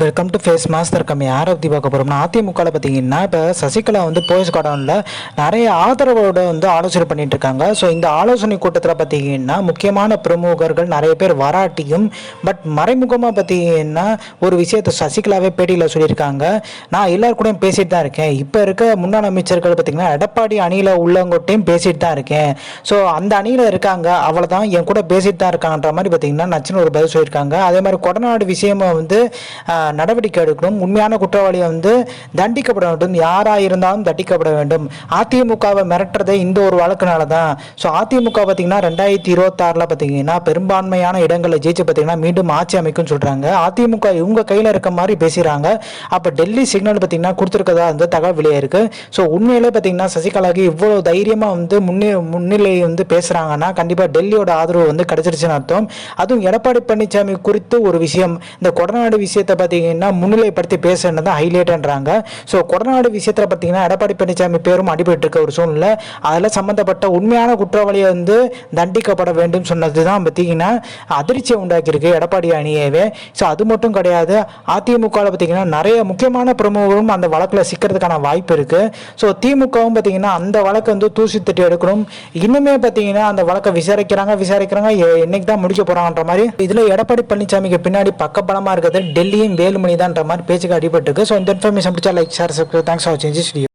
Welcome to face master கம்மி யாரை பற்றி பார்க்க போகிறோம்னா அதிமுகவில் பார்த்தீங்கன்னா இப்போ சசிகலா வந்து போயஸ் கார்டனில் நிறைய ஆதரவோடு வந்து ஆலோசனை பண்ணிட்டு இருக்காங்க. ஸோ இந்த ஆலோசனை கூட்டத்தில் பார்த்தீங்கன்னா முக்கியமான பிரமுகர்கள் நிறைய பேர் வராட்டியும் பட் மறைமுகமாக பார்த்தீங்கன்னா ஒரு விஷயத்தை சசிகலாவே பேட்டியில் சொல்லியிருக்காங்க. நான் எல்லாரு கூடயும் பேசிட்டு தான் இருக்கேன். இப்போ இருக்க முன்னாள் அமைச்சர்கள் பார்த்தீங்கன்னா எடப்பாடி அணியில் உள்ளவங்ககிட்டையும் பேசிட்டு தான் இருக்கேன். ஸோ அந்த அணியில் இருக்காங்க, அவ்வளோதான், என் கூட பேசிட்டு தான் இருக்காங்கன்ற மாதிரி பார்த்தீங்கன்னா நச்சுன்னு ஒரு பதில் சொல்லியிருக்காங்க. அதே மாதிரி கொடநாடு விஷயமா வந்து நடவடிக்கை எடுக்கணும், உண்மையான குற்றவாளியை வந்து தண்டிக்கப்பட வேண்டும், யாராக இருந்தாலும் தண்டிக்கப்பட வேண்டும். அதிமுகவை மிரட்டுறதே இந்த ஒரு வழக்குனால தான். ஸோ அதிமுக பார்த்தீங்கன்னா 2026 பார்த்தீங்கன்னா பெரும்பான்மையான இடங்களில் ஜெயிச்சு பார்த்தீங்கன்னா மீண்டும் ஆட்சி அமைக்கும்னு சொல்கிறாங்க. அதிமுக இவங்க கையில் இருக்க மாதிரி பேசுகிறாங்க. அப்போ டெல்லி சிக்னல் பார்த்தீங்கன்னா கொடுத்துருக்கதா வந்து தகவல் வெளியாயிருக்கு. ஸோ உண்மையிலே பார்த்தீங்கன்னா சசிகலாவுக்கு இவ்வளோ தைரியமாக வந்து முன்னிலை வந்து பேசுகிறாங்கன்னா கண்டிப்பாக டெல்லியோட ஆதரவு வந்து கிடைச்சிருச்சுன்னு அர்த்தம். அதுவும் எடப்பாடி பழனிசாமி குறித்து ஒரு விஷயம், இந்த கொடநாடு விஷயத்தை பார்த்தீங்கன்னா முன்னிலைப்படுத்தி பேசுறது ஹைலைட்ன்றாங்க. ஸோ கொடநாடு விஷயத்தில் பார்த்தீங்கன்னா எடப்பாடி பழனிசாமி பேரும் அடிபட்டு இருக்க ஒரு சூழ்நிலை. அதில் சம்பந்தப்பட்ட உண்மையான குற்றவாளியை வந்து தண்டிக்கப்பட வேண்டும் சொன்னது தான் பார்த்தீங்கன்னா அதிர்ச்சியை உண்டாக்கியிருக்கு எடப்பாடி அணியவே. ஸோ அது மட்டும் கிடையாது, அதிமுகவில் பார்த்தீங்கன்னா நிறைய முக்கியமான பிரமுகரும் அந்த வழக்கில் சிக்கிறதுக்கான வாய்ப்பு இருக்கு. ஸோ திமுகவும் பார்த்தீங்கன்னா அந்த வழக்கை வந்து தூசி தட்டி எடுக்கணும். இன்னுமே பார்த்தீங்கன்னா அந்த வழக்கை விசாரிக்கிறாங்க என்னைக்கு தான் முடிக்க போறாங்கன்ற மாதிரி. இதில் எடப்பாடி பழனிசாமிக்கு பின்னாடி பக்கபலமாக இருக்கிறது டெல்லியும் வேலுமணி தான்ன்ற மாதிரி பேச்சுக்கு அடிபட்டு இருக்கு. ஸோ இந்த இன்ஃபர்மேஷன் பிடிச்சா like share subscribe. Thanks for வாட்சிங் திஸ் வீடியோ.